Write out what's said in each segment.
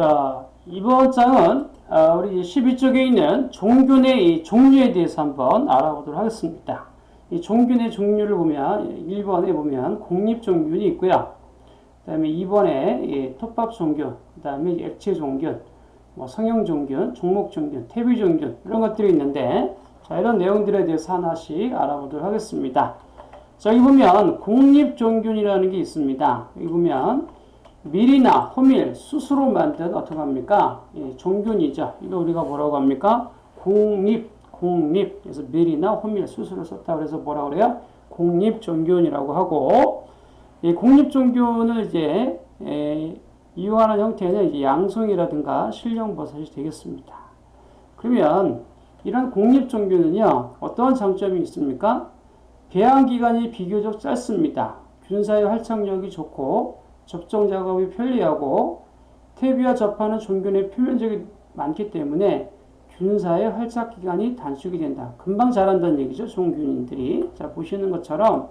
자, 이번 장은 우리 12쪽에 있는 종균의 이 종류에 대해서 한번 알아보도록 하겠습니다. 이 종균의 종류를 보면 1번에 보면 공립종균이 있고요. 그 다음에 2번에 톱밥종균, 그 다음에 액체종균, 뭐 성형종균, 종목종균, 태비종균 이런 것들이 있는데 자, 이런 내용들에 대해서 하나씩 알아보도록 하겠습니다. 자, 여기 보면 공립종균이라는 게 있습니다. 여기 보면 밀이나 호밀, 숯으로 만든 어떻게 합니까? 종균이죠. 이거 우리가 뭐라고 합니까? 공립. 그래서 밀이나 호밀, 숯으로 썼다 그래서 뭐라고 그래요? 공립종균이라고 하고, 이 공립종균을 이제 이용하는 형태는 이제 양송이라든가 실령버섯이 되겠습니다. 그러면 이런 공립종균은요, 어떤 장점이 있습니까? 배양기간이 비교적 짧습니다. 균사의 활착력이 좋고 접종 작업이 편리하고 태비와 접하는 종균의 표면적이 많기 때문에 균사의 활착 기간이 단축이 된다. 금방 자란다는 얘기죠. 종균들이. 자, 보시는 것처럼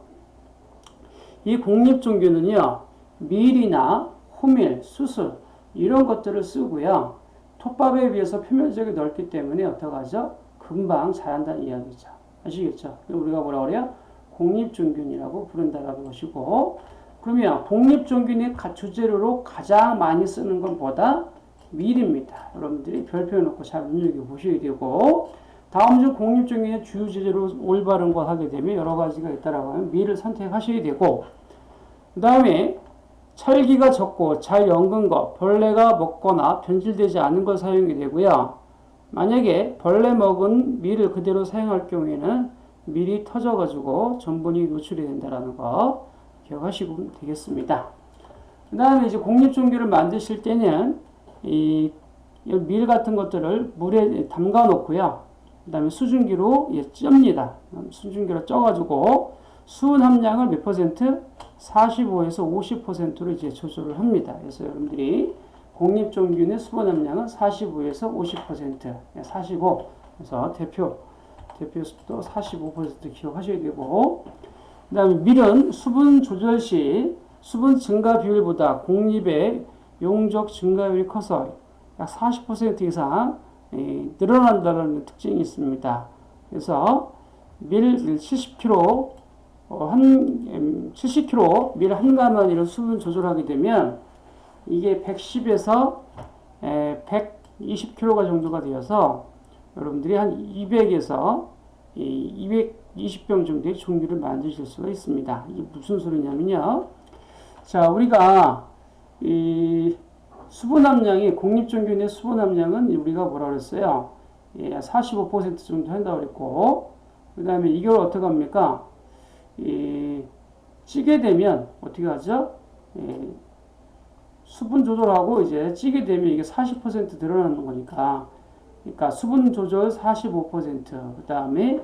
이 공립종균은요. 밀이나 호밀, 수술 이런 것들을 쓰고요. 톱밥에 비해서 표면적이 넓기 때문에 어떡하죠? 금방 자란다는 이야기죠. 아시겠죠? 우리가 뭐라 그래요? 공립종균이라고 부른다라는 것이고, 그러면 공립종균의 주재료로 가장 많이 쓰는 건 뭐다? 밀입니다. 여러분들이 별표 놓고 잘 눈여겨보셔야 되고, 다음 중 공립종균의 주요 재료로 올바른 것 하게 되면 여러 가지가 있다라고 하면 밀을 선택하셔야 되고, 그 다음에 찰기가 적고 잘 연근 것, 벌레가 먹거나 변질되지 않은 걸 사용이 되고요. 만약에 벌레 먹은 밀을 그대로 사용할 경우에는 밀이 터져가지고 전분이 노출이 된다는 거 기억하시면 되겠습니다. 그 다음에 이제 공립종균을 만드실 때는 이 밀 같은 것들을 물에 담가 놓고요. 그 다음에 수증기로 쩝니다. 수증기로 쪄가지고 수은 함량을 몇 %? 45에서 50%로 이제 조절을 합니다. 그래서 여러분들이 공립종균의 수분 함량은 45에서 50%, 45. 그래서 대표 습도 45% 기억하셔야 되고, 그 다음에 밀은 수분 조절 시 수분 증가 비율보다 공립의 용적 증가율이 커서 약 40% 이상 늘어난다는 특징이 있습니다. 그래서 밀 70kg, 70kg 밀 한 가마니를 수분 조절하게 되면 이게 110에서 120kg 정도가 되어서 여러분들이 한 200에서 220병 정도의 종균을 만드실 수가 있습니다. 이게 무슨 소리냐면요. 자, 우리가 이 수분 함량이 공립종균의 수분 함량은 우리가 뭐라 그랬어요? 45% 정도 한다고 그랬고, 그 다음에 이걸 어떻게 합니까? 찌게 되면 어떻게 하죠? 수분 조절하고 이제 찌게 되면 이게 40% 늘어나는 거니까, 그러니까 수분 조절 45%, 그 다음에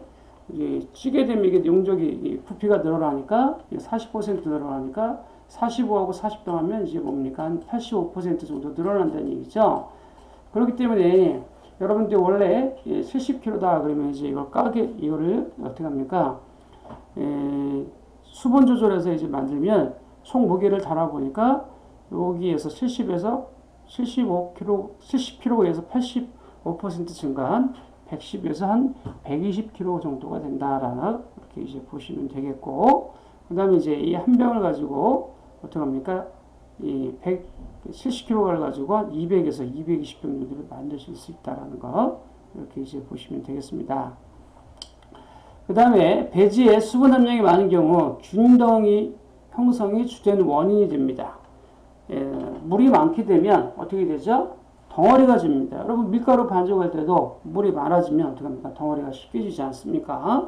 찌게 되면 이게 용적이 부피가 늘어나니까 40% 늘어나니까 45하고 40 더하면 이제 뭡니까? 한 85% 정도 늘어난다는 얘기죠. 그렇기 때문에 여러분들 원래 70kg다 그러면 이제 이거를 어떻게 합니까? 수분 조절해서 이제 만들면 총 무게를 달아보니까 여기에서 70에서 70kg에서 85% 증가한 110에서 한 120kg 정도가 된다라는 이렇게 이제 보시면 되겠고, 그 다음에 이제 이 한 병을 가지고 어떻게 합니까? 이 170kg를 가지고 한 200에서 220병 정도를 만드실 수 있다라는 거 이렇게 이제 보시면 되겠습니다. 그 다음에 배지에 수분 함량이 많은 경우 균덩이 형성이 주된 원인이 됩니다. 물이 많게 되면 어떻게 되죠? 덩어리가 집니다. 여러분 밀가루 반죽할 때도 물이 많아지면 어떻게 합니까? 덩어리가 쉽게 지지 않습니까?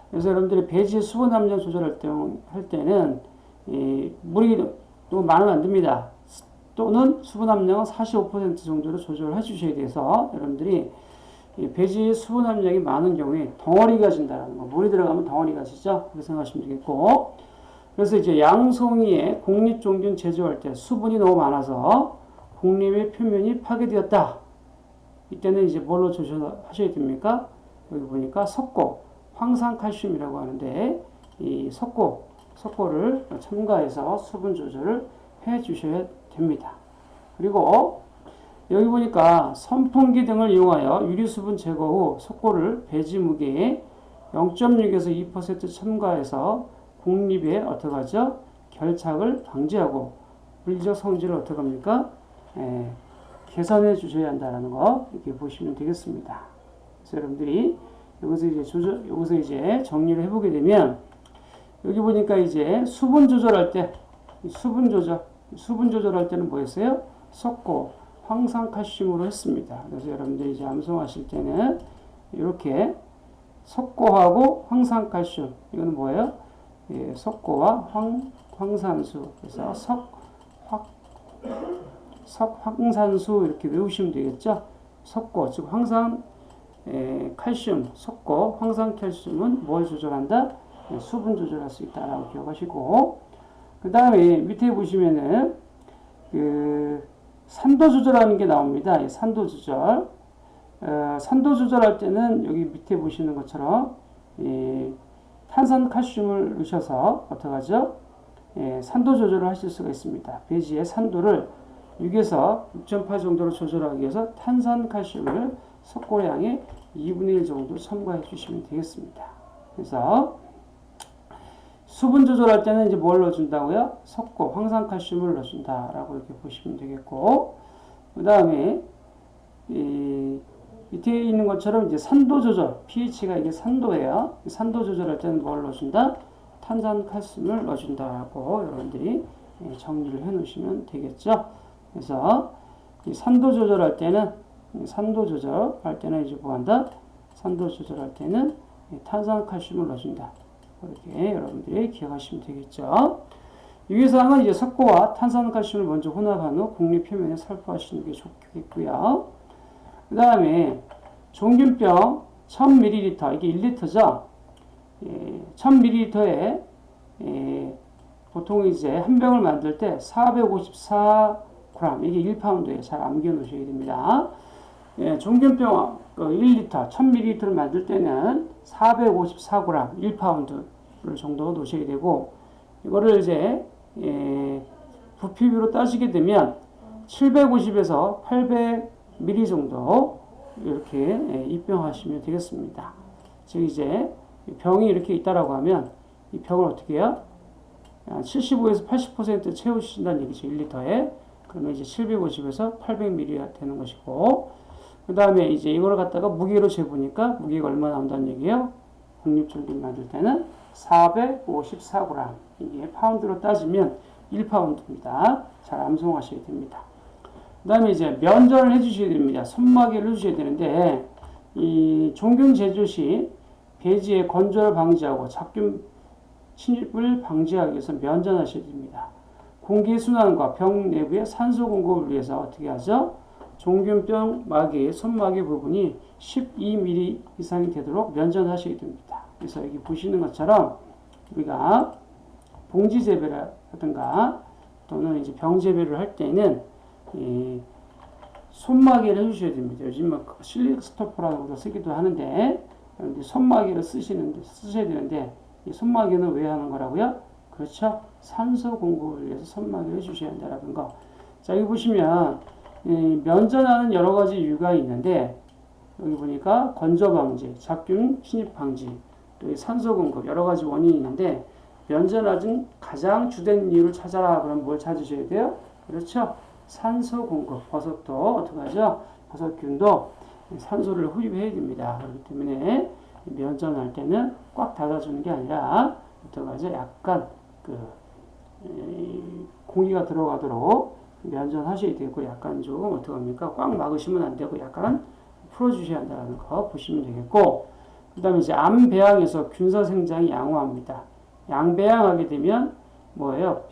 그래서 여러분들이 배지의 수분 함량 조절할 때는 물이 너무 많으면 안 됩니다. 또는 수분 함량은 45% 정도로 조절해 주셔야 돼서 여러분들이 배지의 수분 함량이 많은 경우에 덩어리가 진다는 거. 물이 들어가면 덩어리가 지죠? 그렇게 생각하시면 되겠고, 그래서 이제 양송이에 공립종균 제조할 때 수분이 너무 많아서 공립의 표면이 파괴되었다. 이때는 이제 뭘로 조절하셔야 됩니까? 여기 보니까 석고, 황산칼슘이라고 하는데 이 석고를 첨가해서 수분 조절을 해 주셔야 됩니다. 그리고 여기 보니까 선풍기 등을 이용하여 유리수분 제거 후 속고를 배지 무게의 0.6에서 2% 첨가해서 공립에 어떻게 하죠? 결착을 방지하고 물리적 성질을 어떻게 합니까? 개선해 주셔야 한다는 거 이렇게 보시면 되겠습니다. 그래서 여러분들이 여기서 이제 정리를 해보게 되면 여기 보니까 이제 수분 조절할 때 수분 조절할 때는 뭐였어요? 석고, 황산칼슘으로 했습니다. 그래서 여러분들이 이제 암송하실 때는 이렇게 석고하고 황산칼슘 이거는 뭐예요? 예, 석고와 황산수 그래서 석황산수 이렇게 외우시면 되겠죠. 석고 즉 황산 칼슘 석고 황산칼슘은 뭘 조절한다? 예, 수분 조절할 수 있다라고 기억하시고 그 다음에 밑에 보시면은 그 산도 조절하는 게 나옵니다. 이 산도 조절. 산도 조절할 때는 여기 밑에 보시는 것처럼 탄산 칼슘을 넣으셔서 어떡하죠? 산도 조절을 하실 수가 있습니다. 배지의 산도를 6에서 6.8 정도로 조절하기 위해서 탄산 칼슘을 석고량의 2분의 1 정도 첨가해 주시면 되겠습니다. 그래서 수분 조절할 때는 이제 뭘 넣어준다고요? 석고, 황산칼슘을 넣어준다라고 이렇게 보시면 되겠고, 그 다음에 밑에 있는 것처럼 이제 산도 조절, pH가 이게 산도예요. 산도 조절할 때는 뭘 넣어준다? 탄산칼슘을 넣어준다고 여러분들이 정리를 해 놓으시면 되겠죠. 그래서 이 산도 조절할 때는 이제 뭐 한다? 산도 조절할 때는 탄산칼슘을 넣어준다. 이렇게 여러분들이 기억하시면 되겠죠. 유의사항은 이제 석고와 탄산칼슘을 먼저 혼합한 후 공립 표면에 살포하시는 게 좋겠고요. 그 다음에 종균병 1000ml 이게 1리터죠. 1000ml에 보통 이제 한 병을 만들 때 454g 이게 1파운드에 잘 암겨 놓으셔야 됩니다. 종균병 1리터 1000ml를 만들 때는 454g 1파운드를 정도 놓으셔야 되고 이거를 이제 부피비로 따지게 되면 750에서 800ml 정도 이렇게 입병하시면 되겠습니다. 즉 이제 병이 이렇게 있다라고 하면 이 병을 어떻게 해요? 75에서 80% 채우신다는 얘기죠. 1리터에. 그러면 이제 750에서 800ml가 되는 것이고 그 다음에 이제 이걸 갖다가 무게로 재보니까 무게가 얼마 나온다는 얘기예요? 공립종균 만들 때는 454g. 이게 파운드로 따지면 1파운드입니다. 잘 암송하셔야 됩니다. 그 다음에 이제 면전을 해주셔야 됩니다. 손마개를 해주셔야 되는데 이 종균 제조 시 배지의 건조를 방지하고 잡균 침입을 방지하기 위해서 면전하셔야 됩니다. 공기 순환과 병 내부의 산소 공급을 위해서 어떻게 하죠? 종균병 마개, 손마개 부분이 12mm 이상이 되도록 면전하셔야 됩니다. 그래서 여기 보시는 것처럼 우리가 봉지 재배라든가 또는 이제 병 재배를 할 때는 손마개를 해주셔야 됩니다. 요즘 실릭 스토퍼라고 도 쓰기도 하는데 손마개를 쓰셔야 되는데 이 손마개는 왜 하는 거라고요? 그렇죠. 산소 공급을 위해서 손마개를 해주셔야 한다는 거. 자, 여기 보시면 면전하는 여러 가지 이유가 있는데 여기 보니까 건조 방지, 잡균 침입 방지, 또 산소 공급 여러 가지 원인이 있는데 면전하는 가장 주된 이유를 찾아라. 그럼 뭘 찾으셔야 돼요? 그렇죠. 산소 공급. 버섯도 어떻게 하죠? 버섯균도 산소를 흡입해야 됩니다. 그렇기 때문에 면전할 때는 꽉 닫아주는 게 아니라 어떻게 하죠? 약간 공기가 들어가도록 면전하셔야 되고 약간 좀 어떻게 합니까? 꽉 막으시면 안 되고 약간 풀어주셔야 한다는 거 보시면 되겠고 그 다음에 이제 암배양에서 균사 생장이 양호합니다. 양배양하게 되면 뭐예요?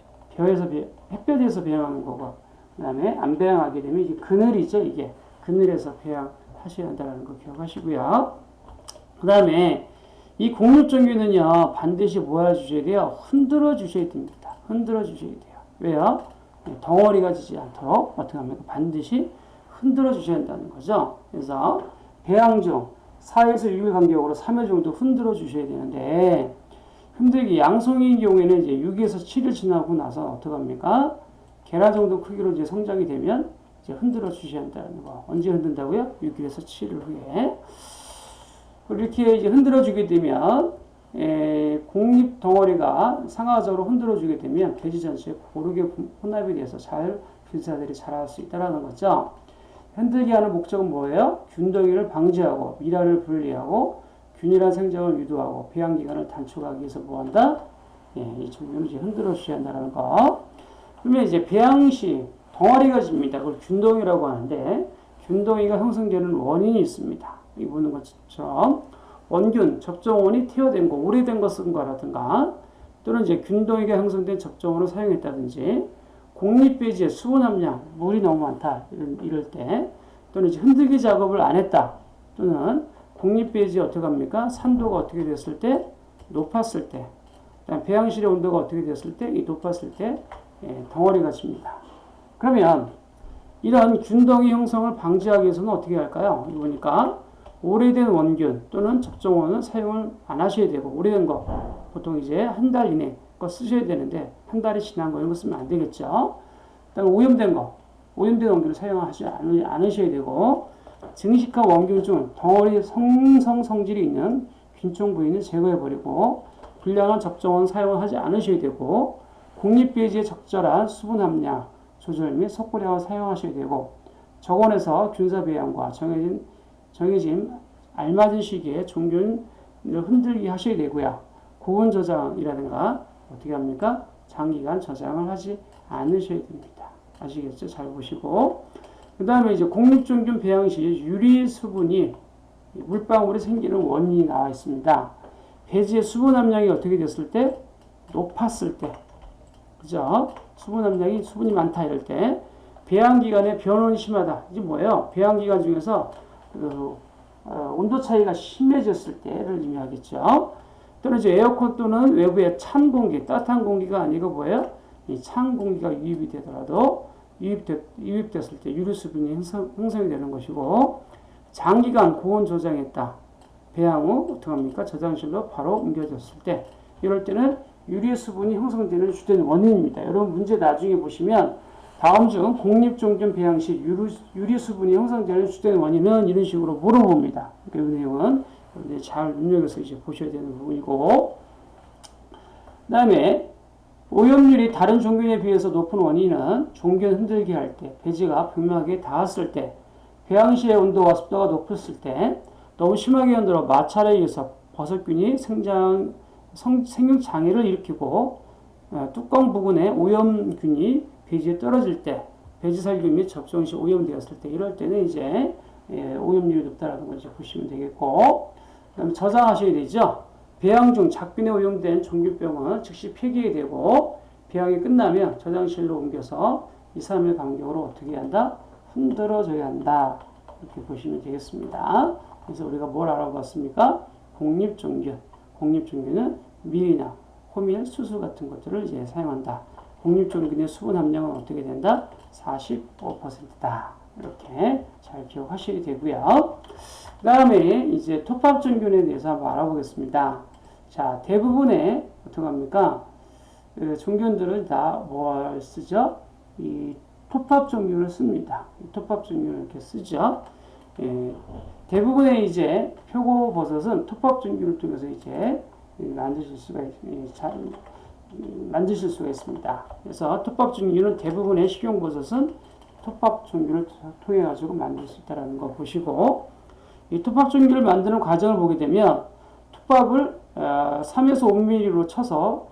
햇볕에서 배양하는 거고 그 다음에 암배양하게 되면 이게 그늘이죠. 이게 그늘에서 배양하셔야 한다는 거 기억하시고요. 그 다음에 이 공립종균은요 반드시 뭐 해주셔야 돼요? 흔들어 주셔야 됩니다. 흔들어 주셔야 돼요. 왜요? 덩어리가 지지 않도록 어떻게 합니까? 반드시 흔들어 주셔야 한다는 거죠. 그래서 배양 중 4에서 6일 간격으로 3회 정도 흔들어 주셔야 되는데 흔들기 양송이인 경우에는 이제 6에서 7일 지나고 나서 어떻게 합니까? 계란 정도 크기로 이제 성장이 되면 이제 흔들어 주셔야 한다는 거. 언제 흔든다고요? 6일에서 7일 후에. 이렇게 이제 흔들어 주게 되면 공립 덩어리가 상하적으로 흔들어 주게 되면 배지 전체에 고르게 혼합이 돼서 잘 균사들이 자랄 수 있다는 거죠. 흔들게 하는 목적은 뭐예요? 균덩이를 방지하고 미라를 분리하고 균일한 생장을 유도하고 배양 기간을 단축하기 위해서 뭐한다? 이 종류를 이제 흔들어 주셔야 한다는 거. 그러면 이제 배양 시 덩어리가 집니다. 그걸 균덩이라고 하는데 균덩이가 형성되는 원인이 있습니다. 이 보는 것처럼 원균, 접종원이 퇴화된 거, 오래된 거 쓴 거라든가 또는 이제 균덩이가 형성된 접종원을 사용했다든지 공립배지의 수분 함량, 물이 너무 많다 이럴 때 또는 이제 흔들기 작업을 안 했다 또는 공립배지 어떻게 합니까? 산도가 어떻게 됐을 때? 높았을 때 그다음 배양실의 온도가 어떻게 됐을 때? 이 높았을 때 덩어리가 집니다. 그러면 이런 균덩이 형성을 방지하기 위해서는 어떻게 할까요? 보니까 오래된 원균 또는 접종원은 사용을 안 하셔야 되고 오래된 거 보통 이제 한 달 이내 거 쓰셔야 되는데 한 달이 지난 거 이런 거 쓰면 안 되겠죠. 그다음에 오염된 거, 오염된 원균을 사용하지 않으셔야 되고 증식한 원균 중 덩어리 성질이 있는 균총 부위는 제거해버리고 불량한 접종원 사용을 하지 않으셔야 되고 공립배지의 적절한 수분 함량 조절 및 속고량을 사용하셔야 되고 적원에서 균사 배양과 정해진 알맞은 시기에 종균을 흔들기 하셔야 되고요. 고온 저장이라든가 어떻게 합니까? 장기간 저장을 하지 않으셔야 됩니다. 아시겠죠? 잘 보시고 그 다음에 이제 공립종균 배양 시 유리 수분이 물방울이 생기는 원인이 나와 있습니다. 배지의 수분 함량이 어떻게 됐을 때? 높았을 때 그죠? 수분이 많다 이럴 때 배양기간에 변온이 심하다. 이게 뭐예요? 배양기간 중에서 온도 차이가 심해졌을 때를 의미하겠죠. 또는 이제 에어컨 또는 외부의 찬 공기, 따뜻한 공기가 아니고 뭐예요? 이 찬 공기가 유입이 되더라도 유입됐을 때 유리수분이 형성이 되는 것이고 장기간 고온 저장했다. 배양 후 어떻게 합니까? 저장실로 바로 옮겨졌을 때 이럴 때는 유리수분이 형성되는 주된 원인입니다. 여러분 문제 나중에 보시면 다음 중 공립종균 배양 시 유리수분이 형성되는 주된 원인은 이런 식으로 물어봅니다. 그 내용은 잘 눈여겨서 이제 보셔야 되는 부분이고 그 다음에 오염률이 다른 종균에 비해서 높은 원인은 종균 흔들기 할 때, 배지가 분명하게 닿았을 때, 배양 시의 온도와 습도가 높았을 때, 너무 심하게 흔들어 마찰에 의해서 버섯균이 생육 장애를 일으키고 뚜껑 부분에 오염균이 배지에 떨어질 때, 배지살균 및 접종 시 오염되었을 때, 이럴 때는 이제 오염률이 높다라는 걸 이제 보시면 되겠고, 그다음에 저장하셔야 되죠. 배양 중 작균에 오염된 종균병은 즉시 폐기해야 되고, 배양이 끝나면 저장실로 옮겨서 2, 3일 간격으로 어떻게 한다? 흔들어줘야 한다. 이렇게 보시면 되겠습니다. 그래서 우리가 뭘 알아봤습니까? 공립종균. 공립종균은 밀이나 호밀, 수수 같은 것들을 이제 사용한다. 공립종균의 수분 함량은 어떻게 된다? 45%다. 이렇게 잘 기억하셔야 되고요. 그 다음에 이제 톱밥종균에 대해서 한번 알아보겠습니다. 자, 대부분의 어떻게 합니까? 종균들은 다 뭘 쓰죠? 이 톱밥종균을 씁니다. 톱밥종균을 이렇게 쓰죠. 대부분의 이제 표고버섯은 톱밥종균을 통해서 이제 만드실 수가 있습니다. 그래서 톱밥종균은 대부분의 식용버섯은 톱밥종균을 통해 가지고 만들 수 있다는 거 보시고 이 톱밥종균을 만드는 과정을 보게 되면 톱밥을 3에서 5mm로 쳐서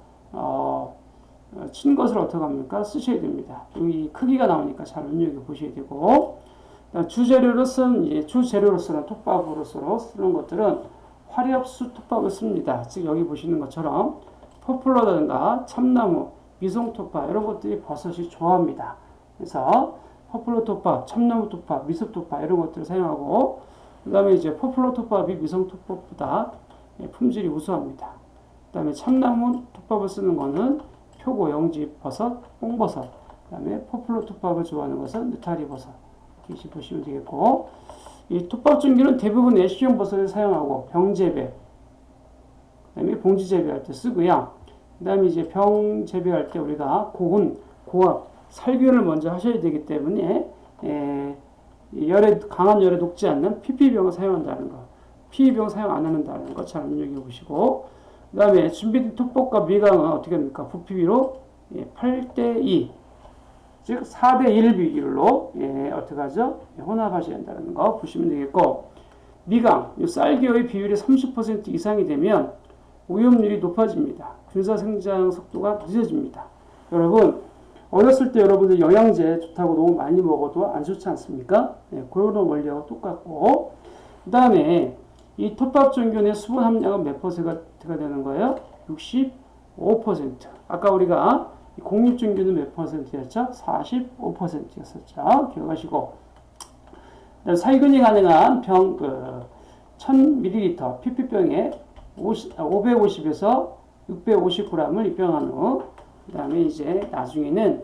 친 것을 어떻게 합니까? 쓰셔야 됩니다. 여기 크기가 나오니까 잘 눈여겨보셔야 되고 주재료로 쓰는 톱밥으로서 쓰는 것들은 화렵수 톱밥을 씁니다. 즉 여기 보시는 것처럼 포플러라든가 참나무, 미송톱밥 이런 것들이 버섯이 좋아합니다. 그래서 포플러 톱밥, 참나무 톱밥, 미숲 톱밥 이런 것들을 사용하고 그 다음에 이제 포플러 톱밥이 미송 톱밥보다 품질이 우수합니다. 그 다음에 참나무 톱밥을 쓰는 거는 표고, 영지 버섯, 뽕버섯 그 다음에 포플러 톱밥을 좋아하는 것은 느타리 버섯 이렇게 보시면 되겠고 이 톱밥종균은 대부분 내시용 버섯을 사용하고 병재배 그 다음에 봉지 재배할 때 쓰고요. 그 다음에 이제 병 재배할 때 우리가 고압 살균을 먼저 하셔야 되기 때문에 강한 열에 녹지 않는 PP병을 사용한다는 거. PE병 사용 안 한다는 거 잘 눈여겨 보시고. 그 다음에 준비된 톱밥과 미강은 어떻게 합니까? 부피비로 8대2, 즉 4대1 비율로 어떻게 하죠? 혼합하셔야 한다는 거 보시면 되겠고, 미강, 쌀기의 비율이 30% 이상이 되면 오염률이 높아집니다. 균사 생장 속도가 늦어집니다. 여러분, 어렸을 때 여러분들 영양제 좋다고 너무 많이 먹어도 안 좋지 않습니까? 그런 원리하고 똑같고, 그 다음에 이 톱밥종균의 수분 함량은 몇 퍼센트가 되는 거예요? 65%. 아까 우리가 공립종균은 몇 퍼센트였죠? 45%였었죠. 기억하시고. 살균이 가능한 병, 1000ml PP병에 550에서 650g을 입병한 후, 그 다음에 이제 나중에는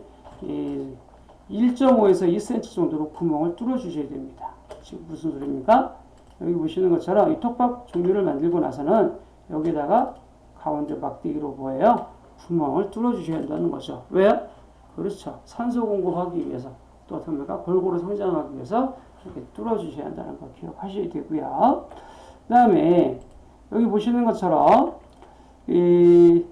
1.5에서 2cm 정도로 구멍을 뚫어 주셔야 됩니다. 지금 무슨 소리입니까? 여기 보시는 것처럼 이 톱밥 종류를 만들고 나서는 여기다가 가운데 막대기로 뭐예요? 구멍을 뚫어 주셔야 한다는 거죠. 왜? 그렇죠. 산소 공급하기 위해서, 또 어떻게 합니까? 골고루 성장하기 위해서 이렇게 뚫어 주셔야 한다는 거 기억하셔야 되고요. 그 다음에 여기 보시는 것처럼 이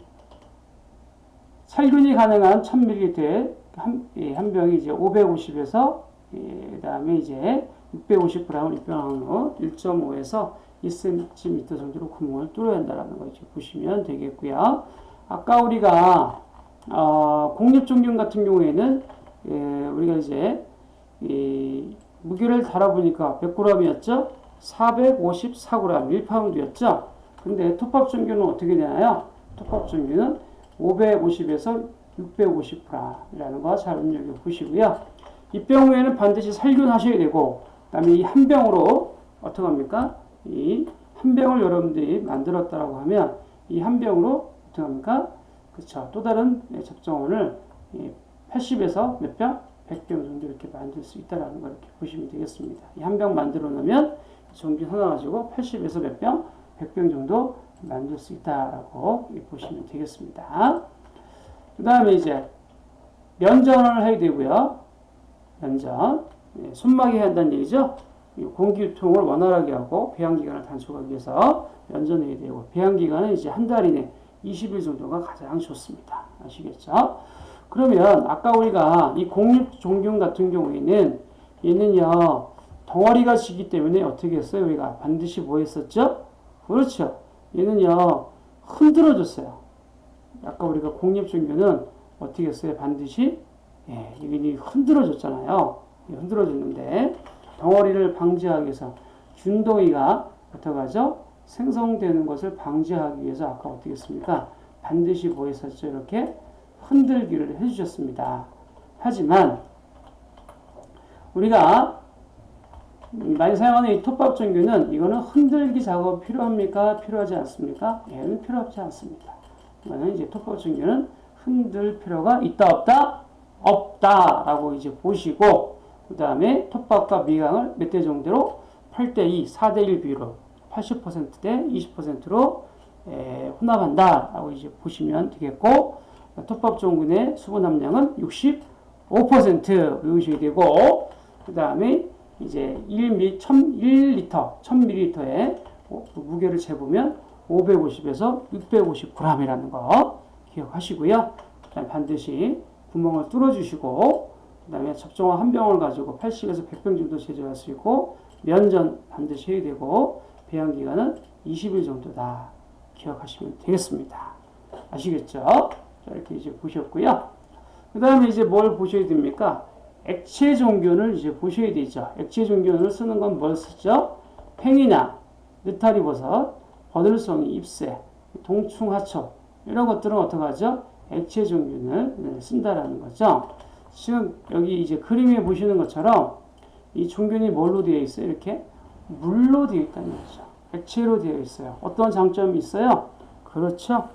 살균이 가능한 1000ml에 한 병이 이제 550에서 그 다음에 이제 650g을 입병한 후 1.5에서 2cm 정도로 구멍을 뚫어야 한다는 거 이제 보시면 되겠고요. 아까 우리가 공립종균 같은 경우에는 우리가 이제 무게를 달아보니까 100g이었죠? 454g, 1파운드였죠? 근데 톱밥종균은 어떻게 되나요? 톱밥종균은 550에서 650g이라는 거 잘 눈여겨보시고요. 입병 후에는 반드시 살균하셔야 되고, 그 다음에 이 한 병으로 어떻게 합니까? 이 한 병을 여러분들이 만들었다라고 하면 이 한 병으로 어떻게 합니까? 그쵸. 또 다른 접종원을 80에서 몇 병? 100병 정도 이렇게 만들 수 있다라는 걸 이렇게 보시면 되겠습니다. 이 한 병 만들어 놓으면 종균 하나 가지고 80에서 몇 병? 100병 정도 만들 수 있다라고 보시면 되겠습니다. 그 다음에 이제 면전을 해야 되고요. 면전. 숨막이 해야 한다는 얘기죠. 공기유통을 원활하게 하고 배양기간을 단축하기 위해서 면전해야 되고, 배양기간은 이제 한 달 이내 20일 정도가 가장 좋습니다. 아시겠죠? 그러면 아까 우리가 이 공립종균 같은 경우에는 얘는요, 덩어리가 지기 때문에 어떻게 했어요? 우리가 반드시 뭐 했었죠? 그렇죠. 얘는요, 흔들어줬어요. 아까 우리가 공립종균은 어떻게 했어요? 반드시 이게 흔들어줬잖아요. 흔들어줬는데 덩어리를 방지하기 위해서 균덩이가 어떻게 하죠? 생성되는 것을 방지하기 위해서 아까 어떻게 했습니까? 반드시 뭐 했었죠? 이렇게 흔들기를 해주셨습니다. 하지만 우리가 많이 사용하는 이 톱밥종균은 이거는 흔들기 작업 필요합니까? 필요하지 않습니까? 얘는 필요 없지 않습니다. 이거는 이제 톱밥종균은 흔들 필요가 있다 없다? 없다라고 이제 보시고, 그 다음에 톱밥과 미강을 몇 대 정도로? 8대2, 4대1 비율로 80%대 20%로 혼합한다라고 이제 보시면 되겠고, 톱밥종균의 수분 함량은 65% 외우셔야 되고, 그 다음에 이제 1000ml에 무게를 재보면 550에서 650g이라는 거 기억하시고요. 그다음에 반드시 구멍을 뚫어주시고, 그 다음에 접종한 한 병을 가지고 80에서 100병 정도 제조할 수 있고, 면전 반드시 해야 되고, 배양기간은 20일 정도다 기억하시면 되겠습니다. 아시겠죠? 자, 이렇게 이제 보셨고요. 그 다음에 이제 뭘 보셔야 됩니까? 액체 종균을 이제 보셔야 되죠. 액체 종균을 쓰는 건 뭘 쓰죠? 팽이나 느타리버섯, 버들송이, 잎새, 동충하초 이런 것들은 어떻게 하죠? 액체 종균을 쓴다라는 거죠. 지금 여기 이제 그림에 보시는 것처럼 이 종균이 뭘로 되어 있어요? 이렇게 물로 되어 있다는 거죠. 액체로 되어 있어요. 어떤 장점이 있어요? 그렇죠.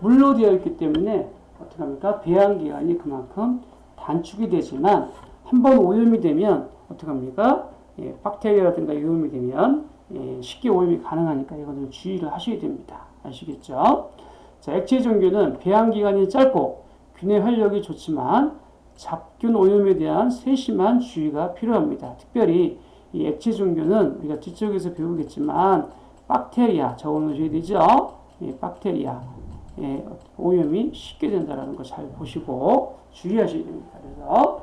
물로 되어 있기 때문에 어떻게 합니까? 배양기간이 그만큼 단축이 되지만 한번 오염이 되면 어떻게 합니까? 박테리아라든가 오염이 되면 쉽게 오염이 가능하니까 이거는 주의를 하셔야 됩니다. 아시겠죠? 자, 액체 종균은 배양기간이 짧고 균의 활력이 좋지만 잡균 오염에 대한 세심한 주의가 필요합니다. 특별히 이 액체 종균은 우리가 뒤쪽에서 배우겠지만 박테리아 적어놓으셔야 되죠. 박테리아 오염이 쉽게 된다는 거 잘 보시고 주의하셔야 됩니다. 그래서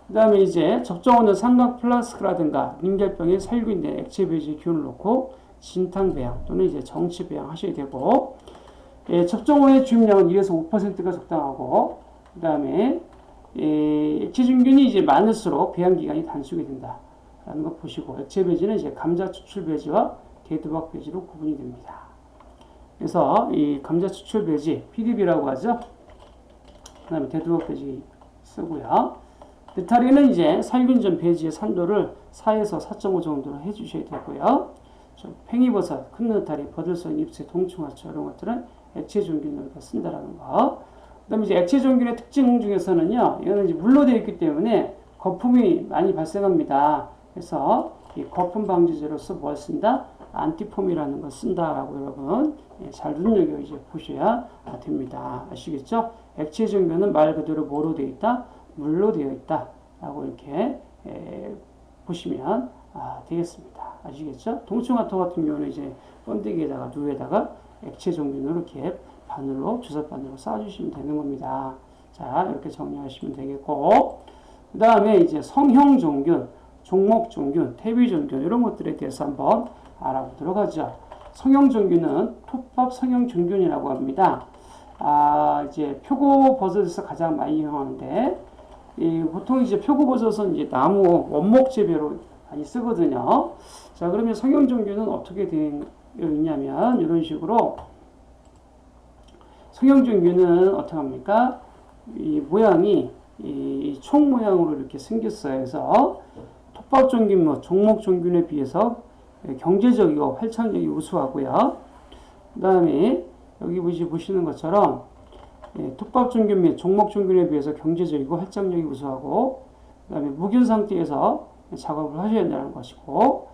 그 다음에 이제 접종하는 삼각 플라스크라든가 링겔병에 살균된 액체 배지 균을 넣고 진탕 배양 또는 이제 정치 배양 하셔야 되고, 접종 후의 주입량은 1에서 5%가 적당하고, 그 다음에 액체 증균이 이제 많을수록 배양 기간이 단축이 된다라는 거 보시고, 액체 배지는 이제 감자 추출 배지와 대두박 배지로 구분이 됩니다. 그래서 이 감자 추출 배지 PDB라고 하죠. 그 다음에 대두박 배지 쓰고요. 느타리는 이제 살균전 배지의 산도를 4에서 4.5 정도로 해주셔야 되고요. 팽이버섯, 큰 느타리, 버들선, 잎새, 동충하초 이런 것들은 액체 종균으로 쓴다라는 거. 그다음에 이제 액체 종균의 특징 중에서는요, 이거는 이제 물로 되어 있기 때문에 거품이 많이 발생합니다. 그래서 이 거품 방지제로서 뭘 쓴다? 안티폼이라는 걸 쓴다라고 여러분 잘 눈여겨 이제 보셔야 됩니다. 아시겠죠? 액체 종균은 말 그대로 뭐로 되어 있다? 물로 되어 있다라고 이렇게 보시면 되겠습니다. 아시겠죠? 동충하토 같은 경우는 이제 번데기에다가 누에다가 액체 종균으로 이렇게 바늘로 주사 바늘로 쏴주시면 되는 겁니다. 자, 이렇게 정리하시면 되겠고, 그 다음에 이제 성형 종균, 종목 종균, 태비 종균 이런 것들에 대해서 한번 알아보도록 하죠. 성형 종균은 톱밥 성형 종균이라고 합니다. 이제 표고버섯에서 가장 많이 이용하는데, 보통 이제 표고버섯은 이제 나무 원목 재배로 많이 쓰거든요. 자, 그러면 성형 종균은 어떻게 되어 있냐면 이런 식으로 성형 종균은 어떻게 합니까? 이 모양이 이 총 모양으로 이렇게 생겼어요. 그래서 톱밥 종균, 종목 종균에 비해서 경제적이고 활착력이 우수하고요. 그 다음에 여기 보시는 것처럼 톱밥 종균 및 종목 종균에 비해서 경제적이고 활착력이 우수하고, 그 다음에 무균 상태에서 작업을 하셔야 된다는 것이고,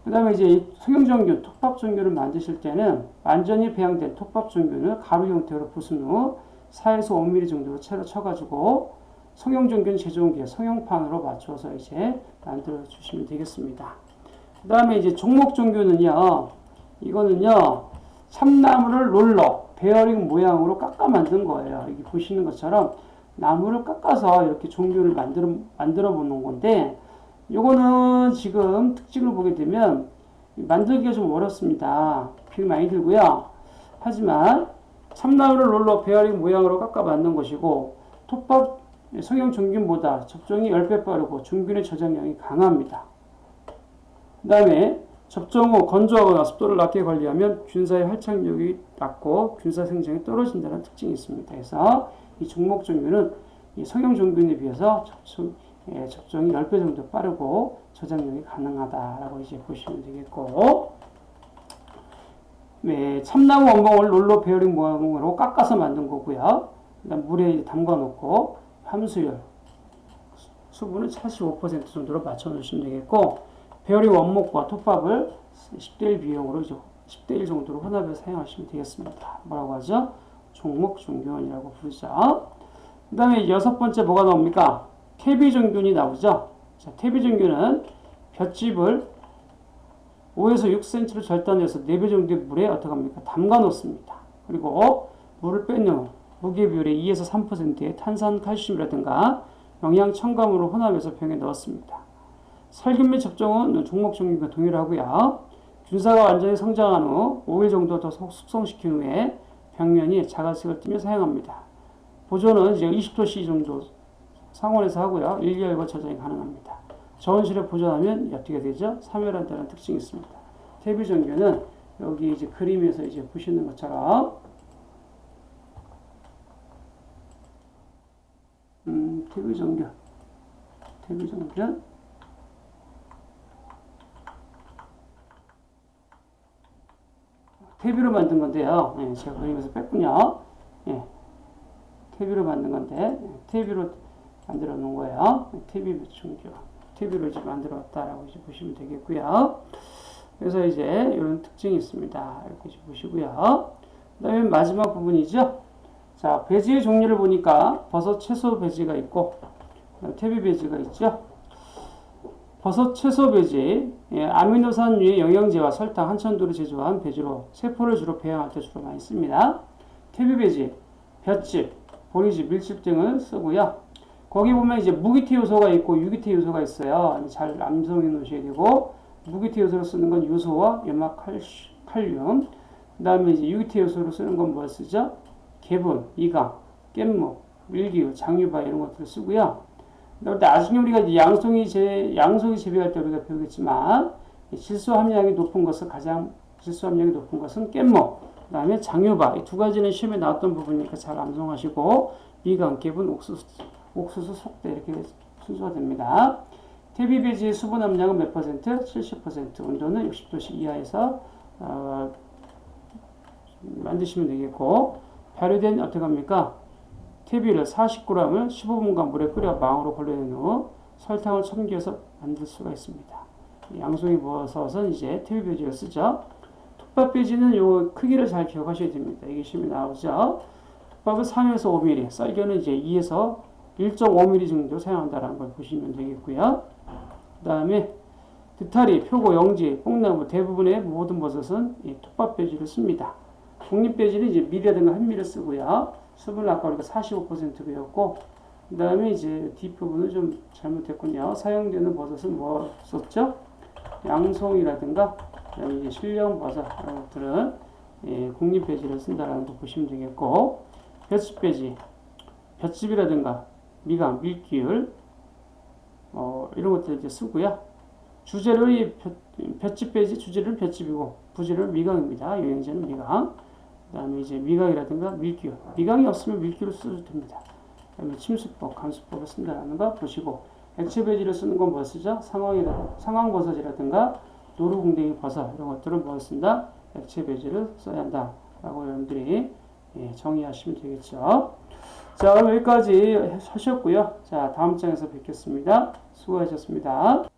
그 다음에 이제 이 성형종균, 톱밥 종균을 만드실 때는 완전히 배양된 톱밥 종균을 가루 형태로 부순 후 4에서 5mm 정도로 채로 쳐가지고 성형종균 제조기에 성형판으로 맞춰서 이제 만들어 주시면 되겠습니다. 그 다음에 이제 종목종균은요, 이거는요, 참나무를 롤러, 베어링 모양으로 깎아 만든 거예요. 여기 보시는 것처럼 나무를 깎아서 이렇게 종균을 만들어 보는 건데, 요거는 지금 특징을 보게 되면 만들기가 좀 어렵습니다. 비용이 많이 들고요. 하지만 참나무를 롤러 베어링 모양으로 깎아 만든 것이고, 톱밥 성형 종균보다 접종이 10배 빠르고 종균의 저장량이 강합니다. 그 다음에 접종 후 건조하거나 습도를 낮게 관리하면 균사의 활착력이 낮고 균사 생장이 떨어진다는 특징이 있습니다. 그래서 이 종목 종균은 이 성형 종균에 비해서 접종이 10배 정도 빠르고 저장력이 가능하다라고 이제 보시면 되겠고, 참나무 원봉을 롤러 베어링 모양으로 깎아서 만든 거고요. 그다음 물에 담가 놓고 함수율 수분을 75% 정도로 맞춰 놓으시면 되겠고, 베어링 원목과 톱밥을 10대1 비용으로 10대1 정도로 혼합해서 사용하시면 되겠습니다. 뭐라고 하죠? 종목 종균이라고 부르죠. 그 다음에 6번째 뭐가 나옵니까? 태비 종균이 나오죠. 자, 태비 종균은 볏짚을 5에서 6cm로 절단해서 4배 정도의 물에 어떻게 합니까? 담가 놓습니다. 그리고 물을 뺀 후 무게 비율의 2에서 3%의 탄산 칼슘이라든가 영양 첨가물을 혼합해서 병에 넣었습니다. 살균 및 접종은 종목 종균과 동일하고요. 균사가 완전히 성장한 후 5일 정도 더 숙성시킨 후에 벽면이 자갈색을 띠며 사용합니다. 보존은 이제 20도씨 정도 상온에서 하고요. 1개월간 저장이 가능합니다. 저온실에 보존하면 어떻게 되죠? 사멸한다는 특징이 있습니다. 태비 종균은 여기 이제 그림에서 이제 보시는 것처럼 태비 종균 태비로 만든 건데요. 제가 그림에서 뺐군요. 태비로 만든 건데 태비로 만들어 놓은 거예요. 태비 종균. TV로 이제 만들어 왔다라고 이제 보시면 되겠고요. 그래서 이제 이런 특징이 있습니다. 이렇게 이제 보시고요. 그 다음에 마지막 부분이죠. 자, 배지의 종류를 보니까 버섯, 채소 배지가 있고, 퇴비 배지가 있죠. 버섯 채소 배지, 아미노산류의 영양제와 설탕, 한천도로 제조한 배지로 세포를 주로 배양할 때 주로 많이 씁니다. 퇴비 배지, 볏짚, 보리집, 밀집 등을 쓰고요. 거기 보면 이제 무기태 요소가 있고 유기태 요소가 있어요. 잘 암송해 놓으셔야 되고, 무기태 요소로 쓰는 건 요소와 연막 칼륨. 그 다음에 이제 유기태 요소로 쓰는 건 뭘 쓰죠? 개분, 이강, 깻목, 밀기후, 장유바 이런 것들을 쓰고요. 나중에 우리가 이제 양송이 재배할 때 우리가 배우겠지만, 질소 함량이 높은 것은 깻목, 그 다음에 장유바. 이 두 가지는 시험에 나왔던 부분이니까 잘 암송하시고, 미강, 개분, 옥수수, 속대 이렇게 순서가 됩니다. 퇴비 배지의 수분 함량은 몇 퍼센트? 70%. 온도는 60도씨 이하에서 만드시면 되겠고, 발효된 어떻게 합니까? 퇴비를 40g을 15분간 물에 끓여 망으로 걸러낸 후 설탕을 첨기해서 만들 수가 있습니다. 양송이 버섯은 이제 퇴비 배지를 쓰죠. 톱밥 배지는 요 크기를 잘 기억하셔야 됩니다. 이게 시험에 나오죠. 톱밥은 3에서 5mm, 쌀겨는 이제 2에서 1.5mm 정도 사용한다는 걸 보시면 되겠고요. 그 다음에 드타리, 표고, 영지, 뽕나무 대부분의 모든 버섯은 이 톱밥 배지를 씁니다. 공립 배지는 이제 밀이라든가 현미를 쓰고요. 수분은 아까 우리가 45% 배웠고, 그 다음에 이제 뒷부분은 좀 잘못했군요. 사용되는 버섯은 뭐 썼죠? 양송이라든가, 이제 실령 버섯, 이런 것들은 공립 배지를 쓴다라는 거 보시면 되겠고, 볏짚 배지, 볏짚이라든가, 미강, 밀기율, 이런 것들 이제 쓰고요. 주재료의 볏짚 배지, 주재료는 볏짚이고, 부재료는 미강입니다. 영양제는 미강. 그 다음에 이제 미강이라든가 밀기율. 미강이 없으면 밀기율을 써도 됩니다. 그 다음에 침수법, 감수법을 쓴다는 거 보시고, 액체 배지를 쓰는 건 뭐 쓰죠? 상황버섯이라든가, 노루궁뎅이 버섯, 이런 것들은 뭐 쓴다? 액체 배지를 써야 한다. 라고 여러분들이 정의하시면 되겠죠. 자, 그럼 여기까지 하셨고요. 자, 다음 장에서 뵙겠습니다. 수고하셨습니다.